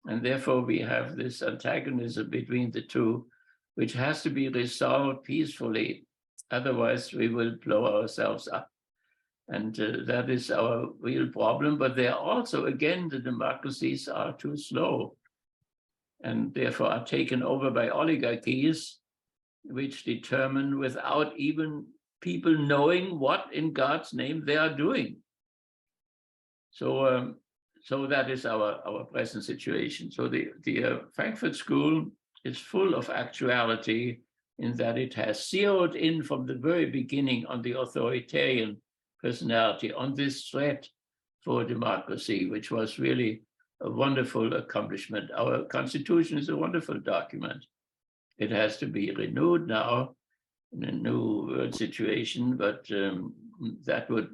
And therefore we have this antagonism between the two, which has to be resolved peacefully. Otherwise, we will blow ourselves up. And that is our real problem. But there are also, again, the democracies are too slow and therefore are taken over by oligarchies, which determine without even people knowing what in God's name they are doing. So, so that is our present situation. So the Frankfurt School is full of actuality in that it has zeroed in from the very beginning on the authoritarian personality, on this threat for democracy, which was really a wonderful accomplishment. Our Constitution is a wonderful document. It has to be renewed now in a new world situation, but that would,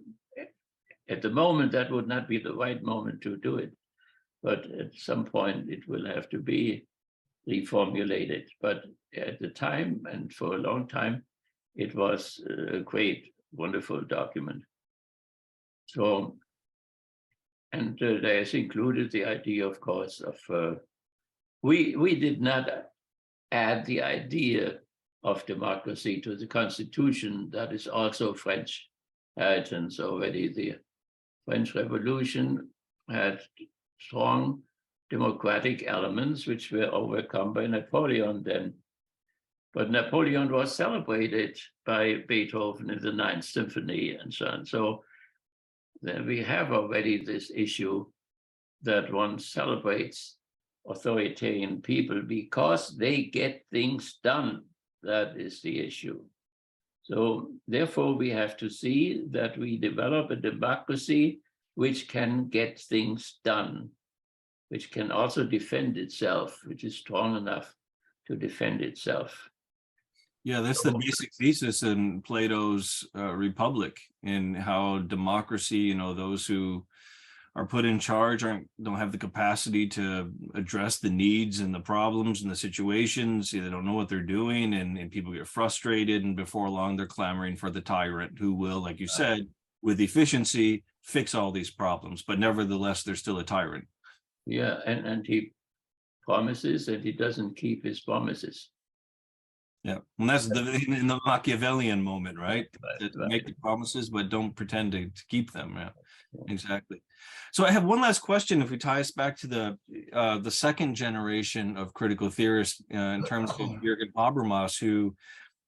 at the moment, that would not be the right moment to do it. But at some point, it will have to be reformulated. But at the time, and for a long time, it was a great, wonderful document. So, and there is included the idea, of course, of, we did not add the idea of democracy to the Constitution. That is also French inheritance already. The French Revolution had strong democratic elements which were overcome by Napoleon then. But Napoleon was celebrated by Beethoven in the Ninth Symphony and so on. So then we have already this issue that one celebrates authoritarian people because they get things done. That is the issue. So therefore, we have to see that we develop a democracy which can get things done, which can also defend itself, which is strong enough to defend itself. Yeah, that's the basic thesis in Plato's Republic, and how democracy, those who are put in charge don't have the capacity to address the needs and the problems and the situations. They don't know what they're doing, and people get frustrated, and before long they're clamoring for the tyrant who will, like you said, with efficiency fix all these problems, but nevertheless they're still a tyrant. Yeah, and he promises and he doesn't keep his promises. Yeah, and that's in the Machiavellian moment, right? Right. Make the promises, but don't pretend to keep them. Yeah, exactly. So I have one last question. If we tie us back to the second generation of critical theorists, in terms of Jürgen Habermas, who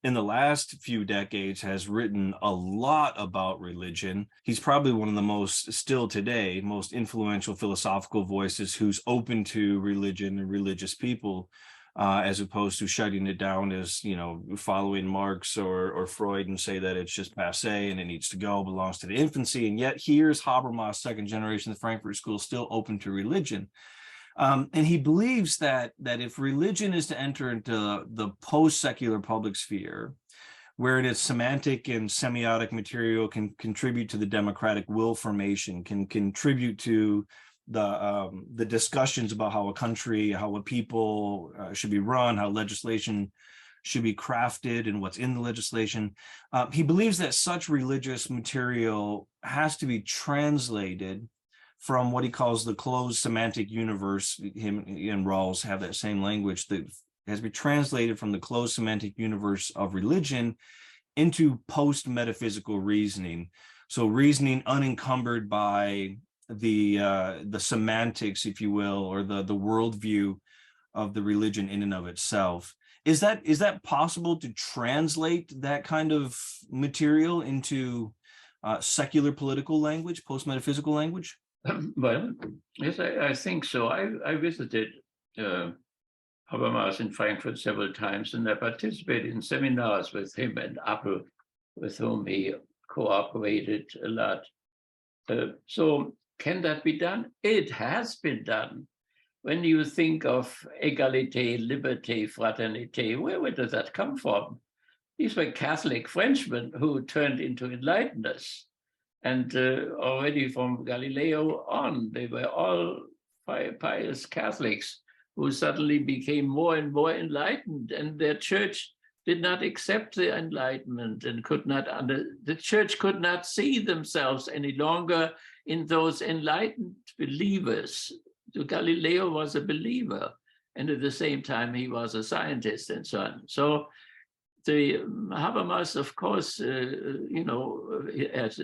in the last few decades has written a lot about religion. He's probably one of the most, still today, most influential philosophical voices who's open to religion and religious people, as opposed to shutting it down as, following Marx or Freud and say that it's just passé and it needs to go, belongs to the infancy. And yet here's Habermas, second generation, the Frankfurt School, still open to religion. And he believes that if religion is to enter into the post-secular public sphere, wherein its semantic and semiotic material can contribute to the democratic will formation, can contribute to the discussions about how a country, how a people should be run, how legislation should be crafted and what's in the legislation. He believes that such religious material has to be translated from what he calls the closed semantic universe. Him and Rawls have that same language, that has been translated from the closed semantic universe of religion into post-metaphysical reasoning. So reasoning unencumbered by the semantics, if you will, or the worldview of the religion in and of itself. Is that possible to translate that kind of material into secular political language, post-metaphysical language? Well, yes, I think so. I visited Habermas in Frankfurt several times, and I participated in seminars with him and Appel, with whom he cooperated a lot. So can that be done? It has been done. When you think of égalité, liberté, fraternité, where does that come from? These were Catholic Frenchmen who turned into enlighteners. And already from Galileo on, they were all pious Catholics who suddenly became more and more enlightened, and their church did not accept the Enlightenment and the church could not see themselves any longer in those enlightened believers. So Galileo was a believer, and at the same time he was a scientist and so on. So the Habermas, of course, as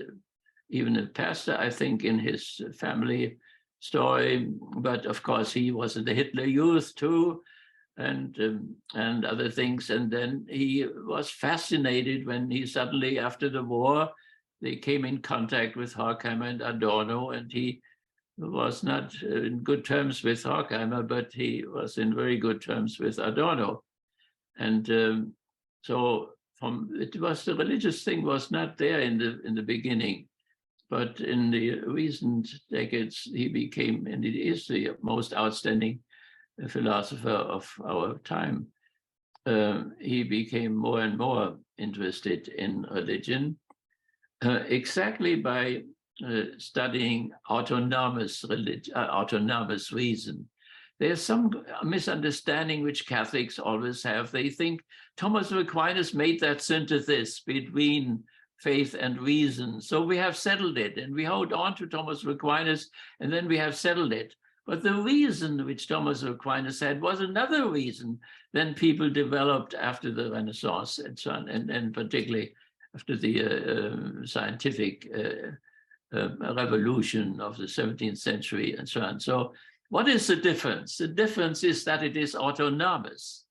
even a pastor, I think, in his family story, but of course he was in the Hitler Youth too, and other things. And then he was fascinated when he suddenly, after the war, they came in contact with Horkheimer and Adorno, and he was not in good terms with Horkheimer, but he was in very good terms with Adorno. And so the religious thing was not there in the beginning. But in the recent decades, he became, and it is the most outstanding philosopher of our time. He became more and more interested in religion, exactly by studying autonomous reason. There's some misunderstanding which Catholics always have. They think Thomas Aquinas made that synthesis between faith and reason. So we have settled it, and we hold on to Thomas Aquinas, and then we have settled it. But the reason which Thomas Aquinas had was another reason than people developed after the Renaissance and so on, and particularly after the scientific revolution of the 17th century and so on. So what is the difference? The difference is that it is autonomous.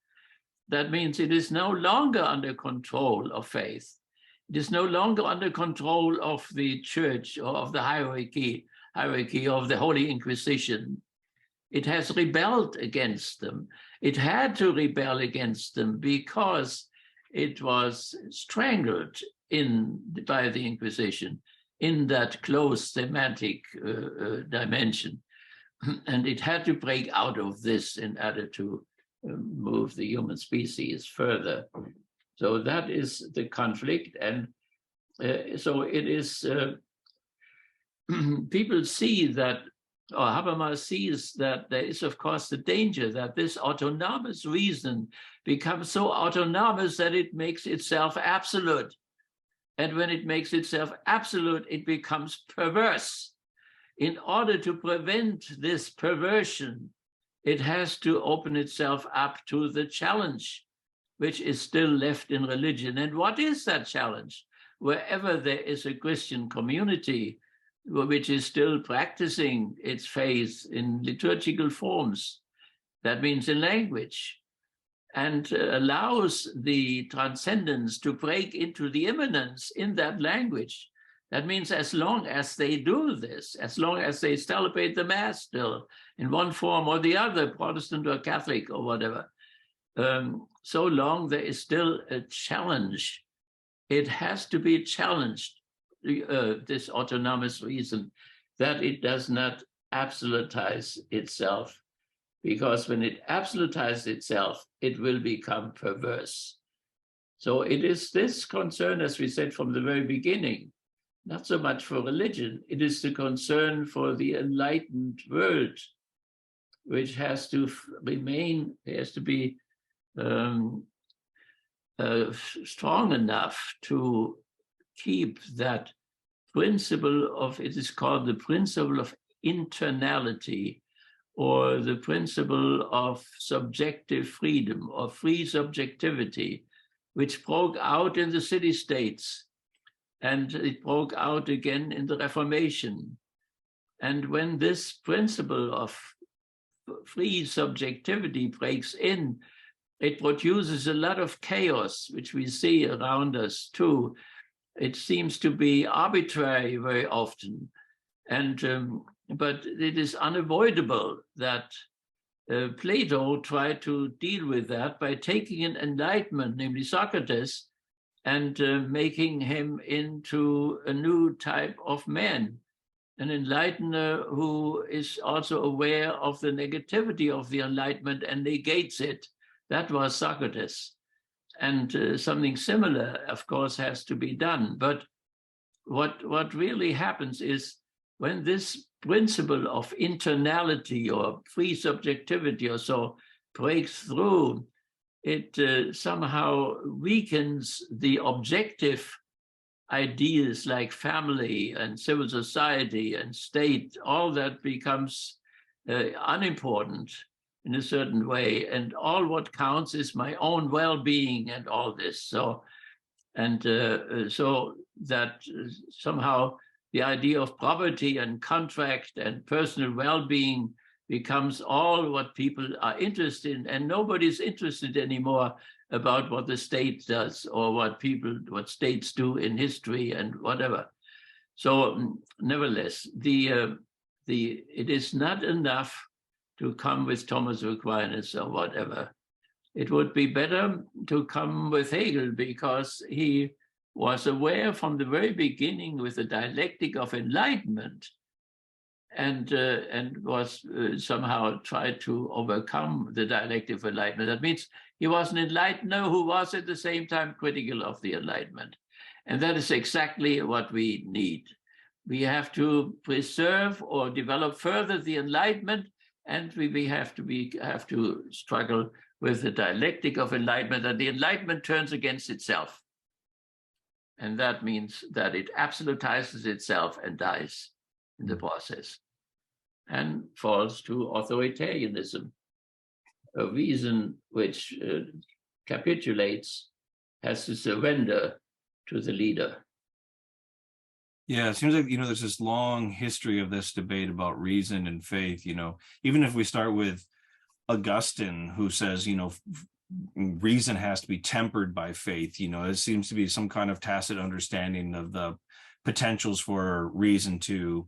That means it is no longer under control of faith. It is no longer under control of the church or of the hierarchy hierarchy of the Holy Inquisition. It has rebelled against them. It had to rebel against them because it was strangled by the Inquisition in that close semantic dimension. And it had to break out of this in order to move the human species further. So that is the conflict. And so it is, people see that, or Habermas sees that there is, of course, the danger that this autonomous reason becomes so autonomous that it makes itself absolute. And when it makes itself absolute, it becomes perverse. In order to prevent this perversion, it has to open itself up to the challenge, which is still left in religion. And what is that challenge? Wherever there is a Christian community which is still practicing its faith in liturgical forms, that means in language, and allows the transcendence to break into the immanence in that language. That means as long as they do this, as long as they celebrate the Mass still in one form or the other, Protestant or Catholic or whatever, so long there is still a challenge. It has to be challenged, this autonomous reason, that it does not absolutize itself, because when it absolutizes itself, it will become perverse. So it is this concern, as we said from the very beginning, not so much for religion, it is the concern for the enlightened world, which has to remain, has to be strong enough to keep that principle of, it is called the principle of internality, or the principle of subjective freedom, or free subjectivity, which broke out in the city-states, and it broke out again in the Reformation. And when this principle of free subjectivity breaks in, it produces a lot of chaos, which we see around us too. It seems to be arbitrary very often. And but it is unavoidable that Plato tried to deal with that by taking an enlightenment, namely Socrates, and making him into a new type of man, an enlightener who is also aware of the negativity of the Enlightenment and negates it. That was Socrates. And something similar, of course, has to be done. But what really happens is when this principle of internality or free subjectivity or so breaks through, it somehow weakens the objective ideas like family and civil society and state. All that becomes unimportant in a certain way, and all what counts is my own well-being and all this. So, and so that somehow the idea of property and contract and personal well-being becomes all what people are interested in, and nobody's interested anymore about what the state does or what states do in history and whatever. So, nevertheless, it is not enough to come with Thomas Aquinas or whatever. It would be better to come with Hegel, because he was aware from the very beginning with the dialectic of enlightenment, and was somehow tried to overcome the dialectic of enlightenment. That means he was an enlightener who was at the same time critical of the Enlightenment. And that is exactly what we need. We have to preserve or develop further the Enlightenment, and we have to struggle with the dialectic of enlightenment, and the Enlightenment turns against itself. And that means that it absolutizes itself and dies in the process and falls to authoritarianism, a reason which capitulates, has to surrender to the leader. Yeah, it seems like, there's this long history of this debate about reason and faith, even if we start with Augustine, who says, reason has to be tempered by faith. It seems to be some kind of tacit understanding of the potentials for reason to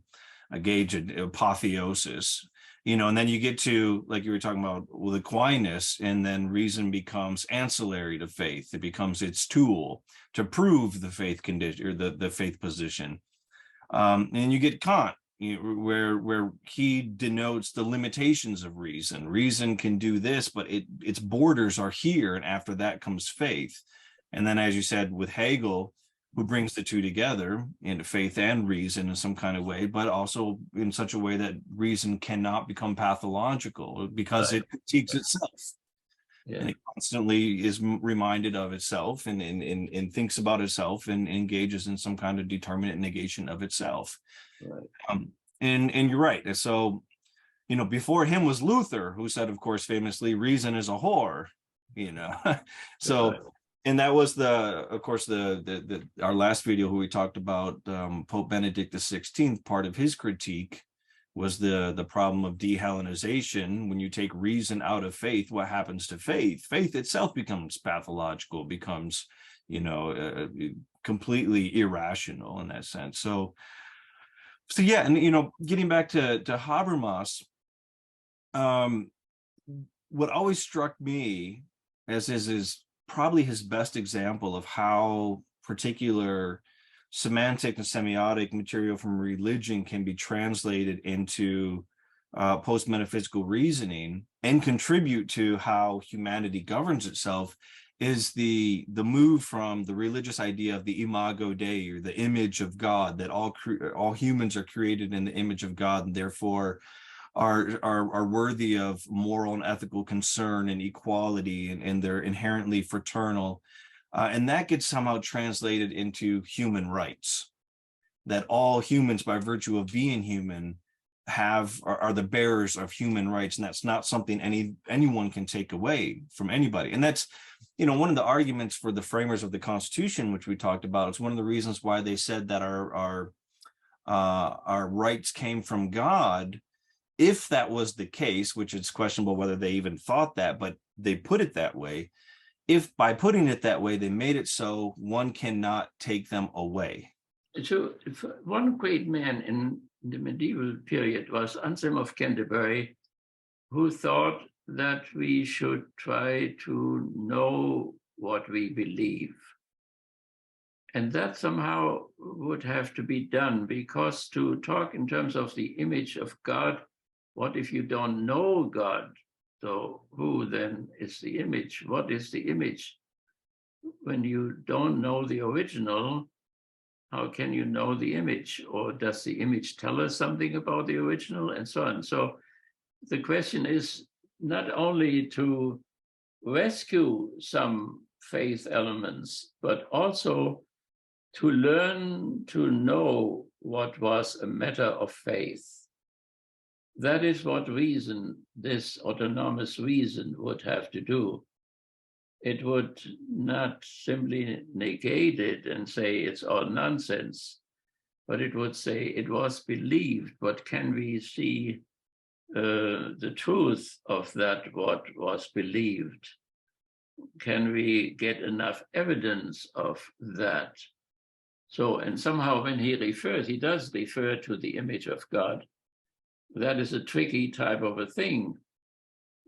gauge of apotheosis, and then you get to, like you were talking about, with Aquinas, and then reason becomes ancillary to faith. It becomes its tool to prove the faith condition, or the faith position. And you get Kant, where he denotes the limitations of reason. Reason can do this, but its borders are here, and after that comes faith. And then, as you said, with Hegel, who brings the two together into faith and reason in some kind of way, but also in such a way that reason cannot become pathological because it critiques itself. Yeah. And it constantly is reminded of itself and thinks about itself and engages in some kind of determinate negation of itself. Right. And you're right. And so, before him was Luther, who said, of course, famously, reason is a whore, so. Right. And that was of course, our last video who we talked about, Pope Benedict XVI. Part of his critique was the problem of dehellenization. When you take reason out of faith, what happens to faith? Faith itself becomes pathological, becomes, completely irrational in that sense. So yeah, and getting back to Habermas, what always struck me as is probably his best example of how particular semantic and semiotic material from religion can be translated into post-metaphysical reasoning and contribute to how humanity governs itself, is the move from the religious idea of the imago Dei, or the image of God, that all humans are created in the image of God, and therefore are worthy of moral and ethical concern and equality, and they're inherently fraternal. And that gets somehow translated into human rights, that all humans, by virtue of being human, are the bearers of human rights, and that's not something anyone can take away from anybody. And that's, one of the arguments for the framers of the Constitution, which we talked about. It's one of the reasons why they said that our rights came from God. If that was the case, which it's questionable whether they even thought that, but they put it that way. If by putting it that way, they made it so one cannot take them away. So one great man in the medieval period was Anselm of Canterbury, who thought that we should try to know what we believe. And that somehow would have to be done, because to talk in terms of the image of God, what if you don't know God? So who then is the image? What is the image? When you don't know the original, how can you know the image? Or does the image tell us something about the original, and so on? So the question is not only to rescue some faith elements, but also to learn to know what was a matter of faith. That is what reason, this autonomous reason, would have to do. It would not simply negate it and say it's all nonsense, but it would say it was believed, but can we see the truth of that, what was believed? Can we get enough evidence of that? So, and somehow when he does refer to the image of God. That is a tricky type of a thing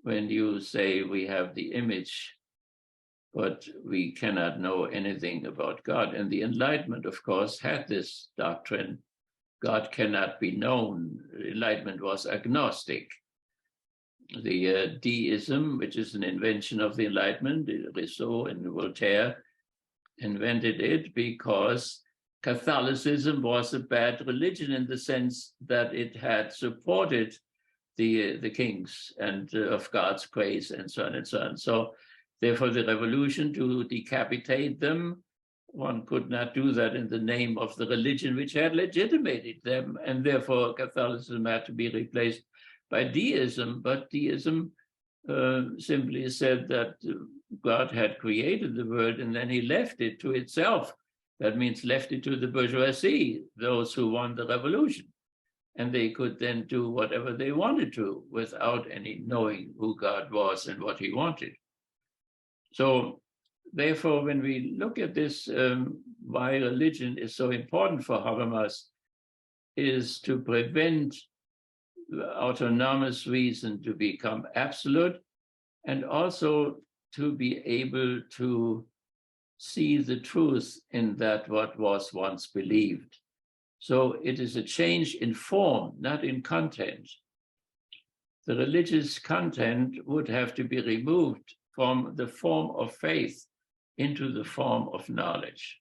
when you say we have the image, but we cannot know anything about God. And the Enlightenment, of course, had this doctrine: God cannot be known. Enlightenment was agnostic. The deism, which is an invention of the Enlightenment, Rousseau and Voltaire invented it because Catholicism was a bad religion in the sense that it had supported the kings and of God's grace, and so on and so on. So therefore the revolution to decapitate them, one could not do that in the name of the religion which had legitimated them, and therefore Catholicism had to be replaced by deism. But deism simply said that God had created the world and then he left it to itself. That means left it to the bourgeoisie, those who won the revolution. And they could then do whatever they wanted to without any knowing who God was and what he wanted. So therefore, when we look at this, why religion is so important for Habermas, is to prevent autonomous reason to become absolute, and also to be able to see the truth in that what was once believed. So it is a change in form, not in content. The religious content would have to be removed from the form of faith into the form of knowledge.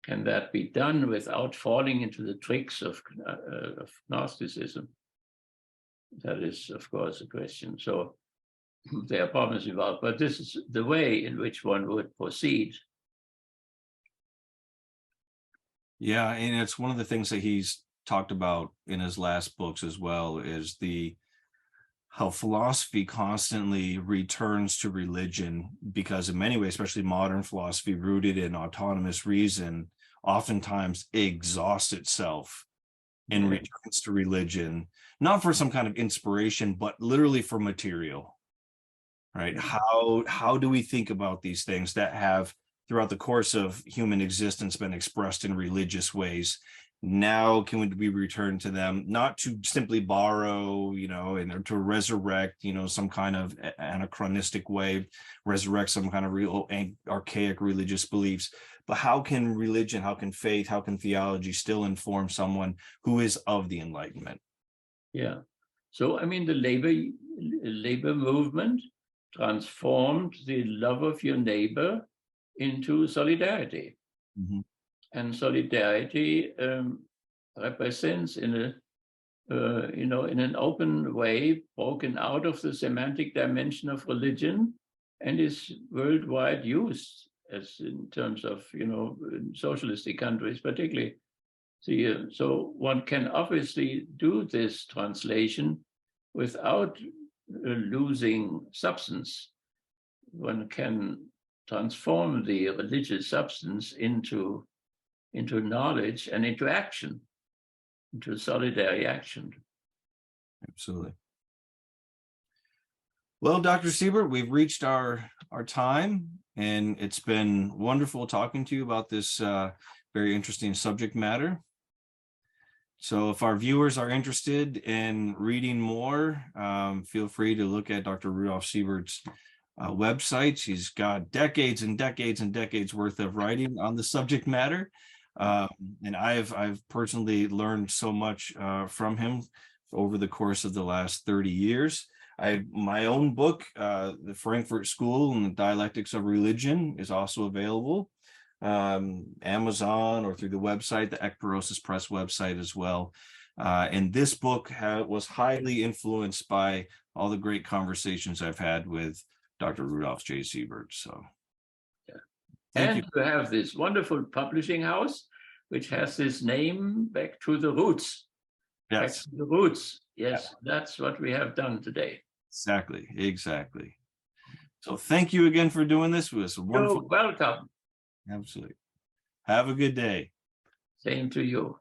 Can that be done without falling into the tricks of Gnosticism? That is, of course, a question. So there are problems involved, but this is the way in which one would proceed. Yeah, and it's one of the things that he's talked about in his last books as well, is how philosophy constantly returns to religion, because in many ways, especially modern philosophy rooted in autonomous reason, oftentimes exhausts itself and returns to religion, not for some kind of inspiration, but literally for material, right? How do we think about these things that have throughout the course of human existence been expressed in religious ways? Now can we return to them, not to simply borrow, and to resurrect, some kind of anachronistic way, resurrect some kind of real archaic religious beliefs, but how can religion, how can faith, how can theology still inform someone who is of the Enlightenment? Yeah. So, I mean, the labor movement transformed the love of your neighbor into solidarity. Mm-hmm. And solidarity represents in an open way, broken out of the semantic dimension of religion, and is worldwide used as in terms of, in socialistic countries particularly. So one can obviously do this translation without losing substance. One can transform the religious substance into knowledge and into action, into solidary action. Absolutely. Well, Dr. Siebert, we've reached our time, and it's been wonderful talking to you about this very interesting subject matter. So if our viewers are interested in reading more, feel free to look at Dr. Rudolf Siebert's websites. He's got decades and decades and decades worth of writing on the subject matter. And I've personally learned so much from him over the course of the last 30 years. My own book, The Frankfurt School and the Dialectics of Religion, is also available. Amazon or through the website, the Ekperosis Press website as well. And this book was highly influenced by all the great conversations I've had with Dr. Rudolf J. Siebert. So, yeah. Thank you. To have this wonderful publishing house, which has this name back to the roots. Yes. Back to the roots. Yes, yeah. That's what we have done today. Exactly. So thank you again for doing this. It was wonderful. You're welcome. Absolutely. Have a good day. Same to you.